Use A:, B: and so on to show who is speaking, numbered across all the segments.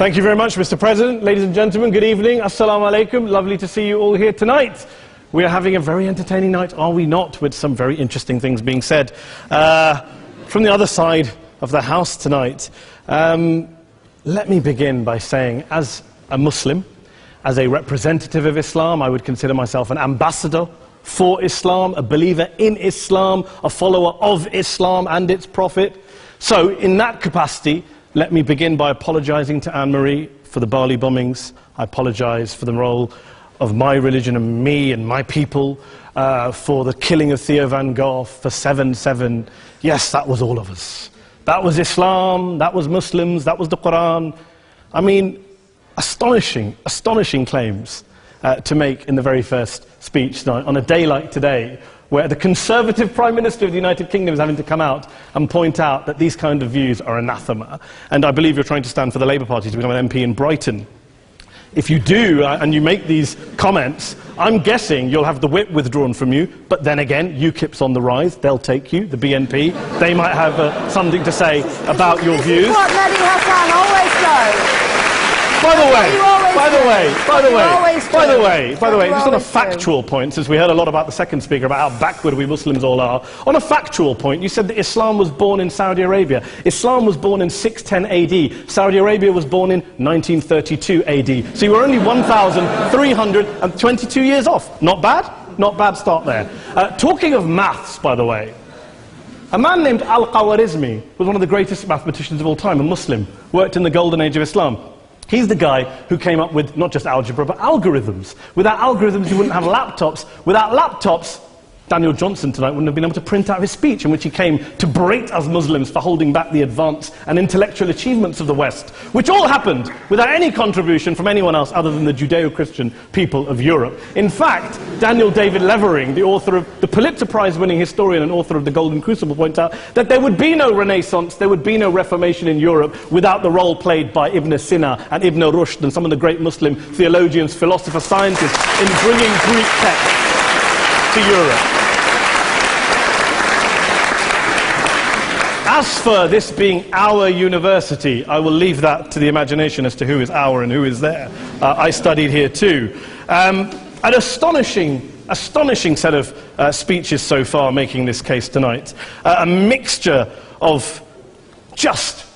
A: Thank you very much, Mr. President. Ladies and gentlemen, good evening. Assalamu alaikum. Lovely to see you all here tonight. We are having a very entertaining night, are we not, with some very interesting things being said from the other side of the house tonight. Let me begin by saying, as a Muslim, as a representative of Islam, I would consider myself an ambassador for Islam, a believer in Islam, a follower of Islam and its Prophet. So, in that capacity, let me begin by apologizing to Anne-Marie for the Bali bombings. I apologize for the role of my religion and me and my people, for the killing of Theo van Gogh, for 7/7. Yes, that was all of us. That was Islam, that was Muslims, that was the Quran. I mean, astonishing claims to make in the very first speech tonight, on a day like today, where the Conservative Prime Minister of the United Kingdom is having to come out and point out that these kind of views are anathema. And I believe you're trying to stand for the Labour Party to become an MP in Brighton. If you do, and you make these comments, I'm guessing you'll have the whip withdrawn from you, but then again, UKIP's on the rise, they'll take you, the BNP, they might have something to say about your views.
B: This is what Mehdi Hasan always does.
A: By the way, just on a factual point, since we heard a lot about the second speaker, about how backward we Muslims all are, on a factual point, you said that Islam was born in Saudi Arabia. Islam was born in 610 AD. Saudi Arabia was born in 1932 AD. So you were only 1,322 years off. Not bad? Not bad start there. Talking of maths, by the way, a man named Al-Khawarizmi was one of the greatest mathematicians of all time, a Muslim, worked in the golden age of Islam. He's the guy who came up with not just algebra, but algorithms. Without algorithms, you wouldn't have laptops. Without laptops, Daniel Johnson tonight wouldn't have been able to print out his speech in which he came to berate us Muslims for holding back the advance and intellectual achievements of the West, which all happened without any contribution from anyone else other than the Judeo-Christian people of Europe. In fact, Daniel David Levering, the author of the Pulitzer Prize-winning historian and author of The Golden Crucible, points out that there would be no Renaissance, there would be no Reformation in Europe without the role played by Ibn Sina and Ibn Rushd and some of the great Muslim theologians, philosophers, scientists in bringing Greek texts to Europe. As for this being our university, I will leave that to the imagination as to who is our and who is there. I studied here too. An astonishing set of speeches so far making this case tonight. A mixture of just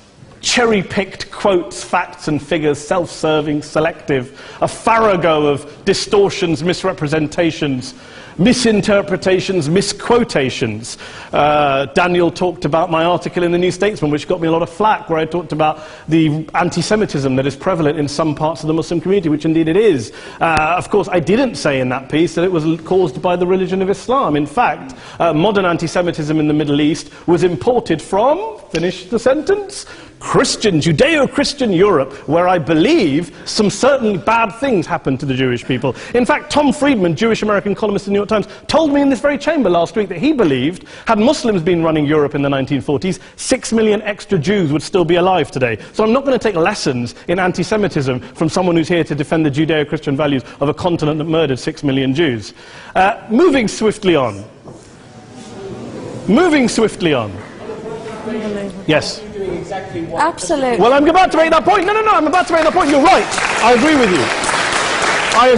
A: cherry-picked quotes, facts and figures, self-serving, selective, a farrago of distortions, misrepresentations, misinterpretations, misquotations. Daniel talked about my article in the New Statesman, which got me a lot of flack, where I talked about the anti-Semitism that is prevalent in some parts of the Muslim community, which indeed it is. Of course, I didn't say in that piece that it was caused by the religion of Islam. In fact, modern anti-Semitism in the Middle East was imported from, finish the sentence, Christian, Judeo-Christian Europe, where I believe some certainly bad things happened to the Jewish people. In fact, Tom Friedman, Jewish-American columnist in the New York Times, told me in this very chamber last week that he believed, had Muslims been running Europe in the 1940s, 6 million extra Jews would still be alive today. So I'm not going to take lessons in anti-Semitism from someone who's here to defend the Judeo-Christian values of a continent that murdered 6 million Jews. Moving swiftly on. Yes.
B: Absolutely.
A: Well, I'm about to make that point. No, I'm about to make that point. You're right. I agree with you. I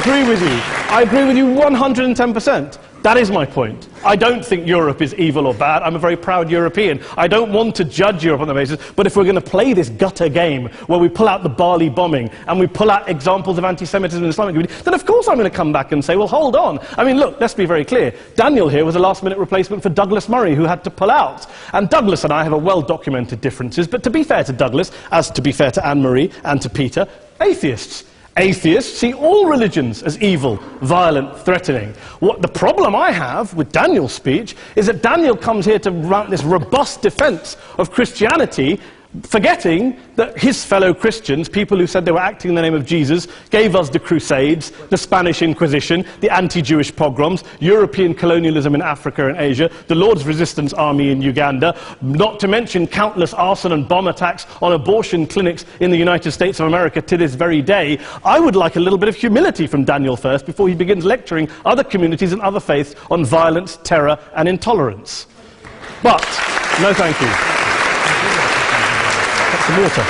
A: agree with you 110%. That is my point. I don't think Europe is evil or bad. I'm a very proud European. I don't want to judge Europe on that basis, but if we're going to play this gutter game where we pull out the Bali bombing and we pull out examples of anti-Semitism in the Islamic community, then of course I'm going to come back and say, well, hold on. I mean, look, let's be very clear. Daniel here was a last-minute replacement for Douglas Murray, who had to pull out. And Douglas and I have a well-documented differences, but to be fair to Douglas, as to be fair to Anne-Marie and to Peter, atheists. Atheists see all religions as evil, violent, threatening. What the problem I have with Daniel's speech is that Daniel comes here to run this robust defense of Christianity, forgetting that his fellow Christians, people who said they were acting in the name of Jesus, gave us the Crusades, the Spanish Inquisition, the anti-Jewish pogroms, European colonialism in Africa and Asia, the Lord's Resistance Army in Uganda, not to mention countless arson and bomb attacks on abortion clinics in the United States of America to this very day. I would like a little bit of humility from Daniel first before he begins lecturing other communities and other faiths on violence, terror and intolerance. But, no thank you. Some water.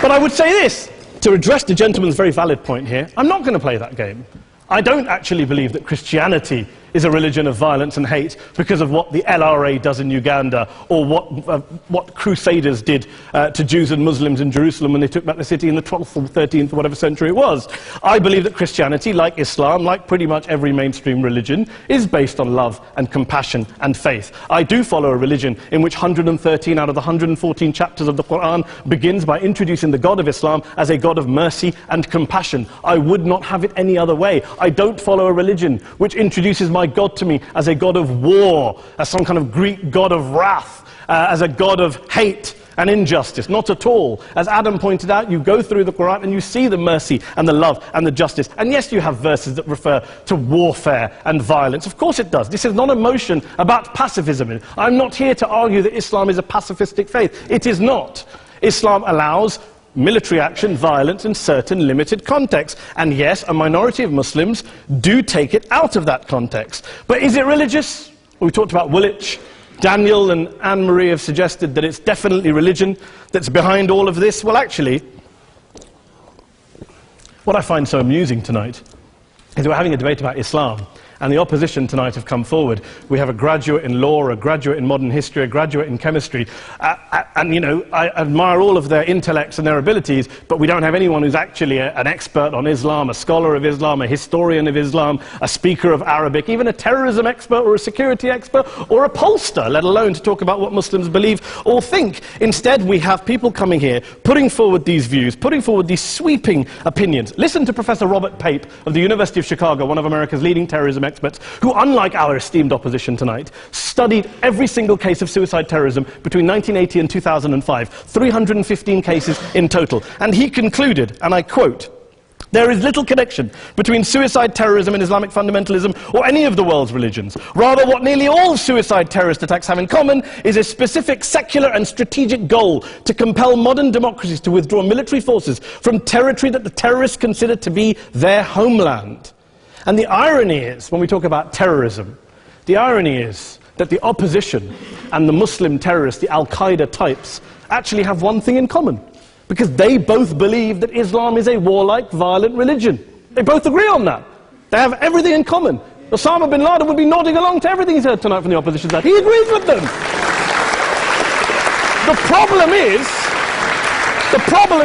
A: But I would say this, to address the gentleman's very valid point here, I'm not going to play that game. I don't actually believe that Christianity is a religion of violence and hate because of what the LRA does in Uganda or what Crusaders did to Jews and Muslims in Jerusalem when they took back the city in the 12th or 13th or whatever century it was. I believe that Christianity, like Islam, like pretty much every mainstream religion, is based on love and compassion and faith. I do follow a religion in which 113 out of the 114 chapters of the Quran begins by introducing the God of Islam as a God of mercy and compassion. I would not have it any other way. I don't follow a religion which introduces my God to me as a God of war, as some kind of Greek God of wrath, as a God of hate and injustice. Not at all. As Adam pointed out, you go through the Quran and you see the mercy and the love and the justice. And yes, you have verses that refer to warfare and violence. Of course it does. This is not a motion about pacifism. I'm not here to argue that Islam is a pacifistic faith. It is not. Islam allows military action, violence in certain limited contexts. And yes, a minority of Muslims do take it out of that context. But is it religious? We talked about Woolwich. Daniel and Anne-Marie have suggested that it's definitely religion that's behind all of this. Well, actually, what I find so amusing tonight is we're having a debate about Islam. And the opposition tonight have come forward. We have a graduate in law, a graduate in modern history, a graduate in chemistry. And, you know, I admire all of their intellects and their abilities, but we don't have anyone who's actually an expert on Islam, a scholar of Islam, a historian of Islam, a speaker of Arabic, even a terrorism expert or a security expert or a pollster, let alone to talk about what Muslims believe or think. Instead, we have people coming here, putting forward these views, putting forward these sweeping opinions. Listen to Professor Robert Pape of the University of Chicago, one of America's leading terrorism experts, who, unlike our esteemed opposition tonight, studied every single case of suicide terrorism between 1980 and 2005, 315 cases in total. And he concluded, and I quote, "There is little connection between suicide terrorism and Islamic fundamentalism or any of the world's religions. Rather, what nearly all suicide terrorist attacks have in common is a specific secular and strategic goal to compel modern democracies to withdraw military forces from territory that the terrorists consider to be their homeland." And the irony is, when we talk about terrorism, the irony is that the opposition and the Muslim terrorists, the Al-Qaeda types, actually have one thing in common. Because they both believe that Islam is a warlike, violent religion. They both agree on that. They have everything in common. Osama bin Laden would be nodding along to everything he's heard tonight from the opposition side. He agrees with them. The problem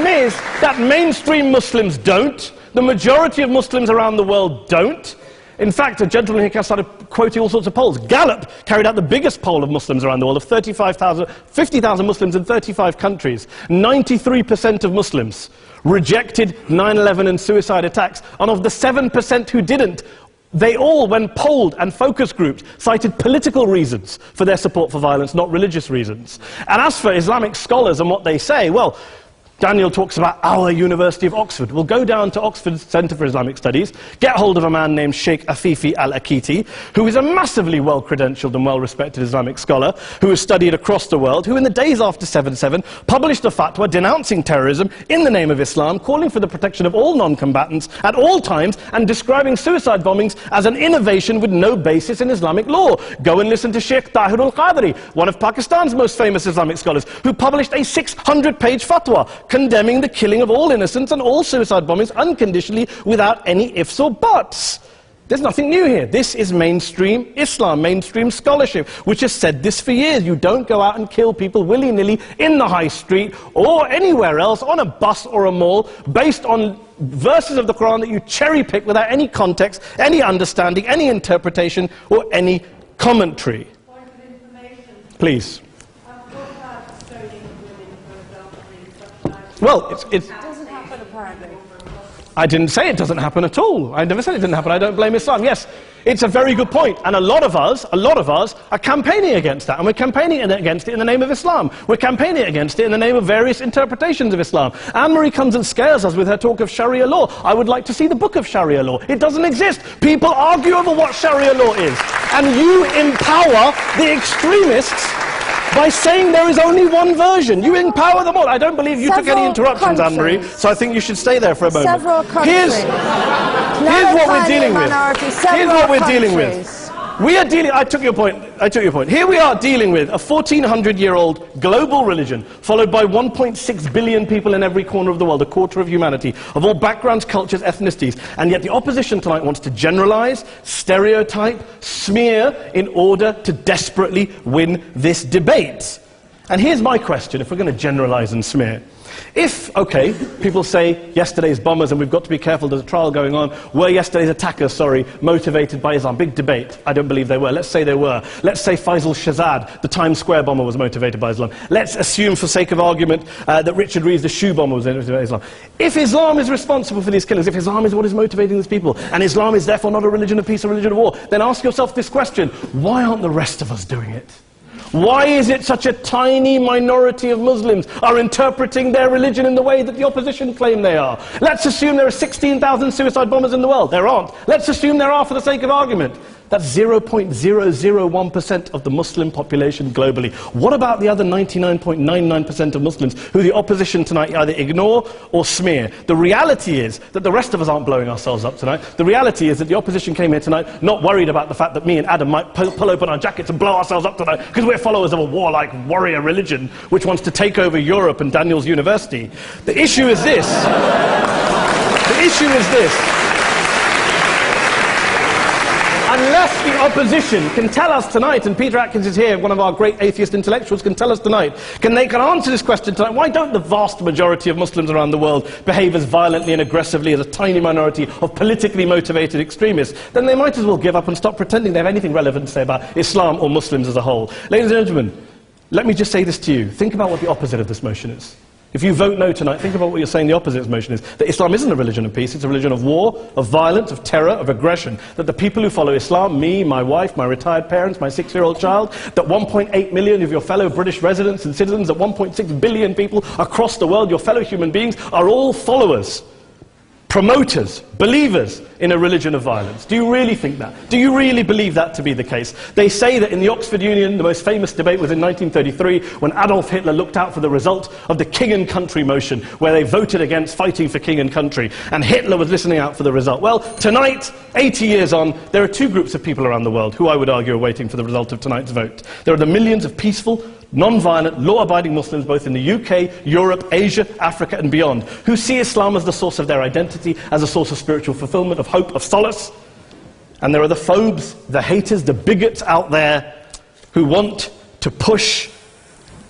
A: is that mainstream Muslims don't. The majority of Muslims around the world don't. In fact, a gentleman here started quoting all sorts of polls. Gallup carried out the biggest poll of Muslims around the world, of 50,000 Muslims in 35 countries. 93% of Muslims rejected 9/11 and suicide attacks. And of the 7% who didn't, they all, when polled and focus grouped, cited political reasons for their support for violence, not religious reasons. And as for Islamic scholars and what they say, well, Daniel talks about our University of Oxford. We'll go down to Oxford Centre for Islamic Studies, get hold of a man named Sheikh Afifi al-Akiti, who is a massively well-credentialed and well-respected Islamic scholar, who has studied across the world, who in the days after 7/7 published a fatwa denouncing terrorism in the name of Islam, calling for the protection of all non-combatants at all times, and describing suicide bombings as an innovation with no basis in Islamic law. Go and listen to Sheikh Tahir al-Qadri, one of Pakistan's most famous Islamic scholars, who published a 600-page fatwa condemning the killing of all innocents and all suicide bombings unconditionally without any ifs or buts. There's nothing new here. This is mainstream Islam, mainstream scholarship, which has said this for years. You don't go out and kill people willy-nilly in the high street or anywhere else, on a bus or a mall, based on verses of the Quran that you cherry-pick without any context, any understanding, any interpretation, or any commentary.
B: Point of information.
A: Please.
B: Well, it doesn't happen apparently.
A: I didn't say it doesn't happen at all. I never said it didn't happen. I don't blame Islam. Yes, it's a very good point. And a lot of us are campaigning against that. And we're campaigning against it in the name of Islam. We're campaigning against it in the name of various interpretations of Islam. Anne-Marie comes and scares us with her talk of Sharia law. I would like to see the book of Sharia law. It doesn't exist. People argue over what Sharia law is. And you empower the extremists by saying there is only one version. You empower them all. I don't believe you took any interruptions, Anne-Marie, so I think you should stay there for a moment.
B: Several countries.
A: Here's what we're dealing with. Here's what we're dealing with. We are dealing, I took your point. Here we are dealing with a 1400-year-old global religion, followed by 1.6 billion people in every corner of the world, a quarter of humanity, of all backgrounds, cultures, ethnicities. And yet the opposition tonight wants to generalize, stereotype, smear, in order to desperately win this debate. And here's my question, if we're going to generalize and smear. If, okay, people say yesterday's bombers, and we've got to be careful, there's a trial going on, were yesterday's attackers, motivated by Islam? Big debate. I don't believe they were. Let's say they were. Let's say Faisal Shahzad, the Times Square bomber, was motivated by Islam. Let's assume, for sake of argument, that Richard Reeves, the shoe bomber, was motivated by Islam. If Islam is responsible for these killings, if Islam is what is motivating these people, and Islam is therefore not a religion of peace, a religion of war, then ask yourself this question: why aren't the rest of us doing it? Why is it such a tiny minority of Muslims are interpreting their religion in the way that the opposition claim they are? Let's assume there are 16,000 suicide bombers in the world. There aren't. Let's assume there are for the sake of argument. That's 0.001% of the Muslim population globally. What about the other 99.99% of Muslims who the opposition tonight either ignore or smear? The reality is that the rest of us aren't blowing ourselves up tonight. The reality is that the opposition came here tonight not worried about the fact that me and Adam might pull open our jackets and blow ourselves up tonight because we're followers of a warlike warrior religion which wants to take over Europe and Daniel's university. The issue is this. The issue is this. Unless the opposition can tell us tonight, and Peter Atkins is here, one of our great atheist intellectuals, can tell us tonight, can answer this question tonight: why don't the vast majority of Muslims around the world behave as violently and aggressively as a tiny minority of politically motivated extremists? Then they might as well give up and stop pretending they have anything relevant to say about Islam or Muslims as a whole. Ladies and gentlemen, let me just say this to you. Think about what the opposite of this motion is. If you vote no tonight, think about what you're saying the opposite of this motion is. That Islam isn't a religion of peace, it's a religion of war, of violence, of terror, of aggression. That the people who follow Islam, me, my wife, my retired parents, my 6-year-old child, that 1.8 million of your fellow British residents and citizens, that 1.6 billion people across the world, your fellow human beings, are all followers, promoters, believers in a religion of violence. Do you really think that? Do you really believe that to be the case? They say that in the Oxford Union, the most famous debate was in 1933, when Adolf Hitler looked out for the result of the King and Country motion, where they voted against fighting for King and Country, and Hitler was listening out for the result. Well, tonight, 80 years on, there are two groups of people around the world who I would argue are waiting for the result of tonight's vote. There are the millions of peaceful, non-violent, law-abiding Muslims both in the UK, Europe, Asia, Africa and beyond, who see Islam as the source of their identity, as a source of spiritual fulfillment, of hope, of solace. And there are the phobes, the haters, the bigots out there who want to push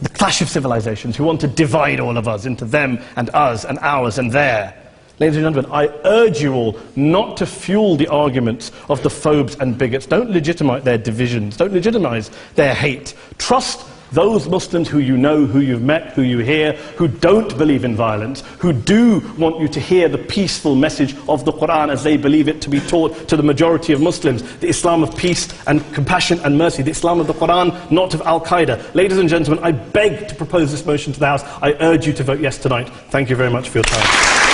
A: the clash of civilizations, who want to divide all of us into them and us and ours and their. Ladies and gentlemen, I urge you all not to fuel the arguments of the phobes and bigots. Don't legitimize their divisions. Don't legitimize their hate. Trust those Muslims who you know, who you've met, who you hear, who don't believe in violence, who do want you to hear the peaceful message of the Quran as they believe it to be taught to the majority of Muslims, the Islam of peace and compassion and mercy, the Islam of the Quran, not of Al-Qaeda. Ladies and gentlemen, I beg to propose this motion to the House. I urge you to vote yes tonight. Thank you very much for your time.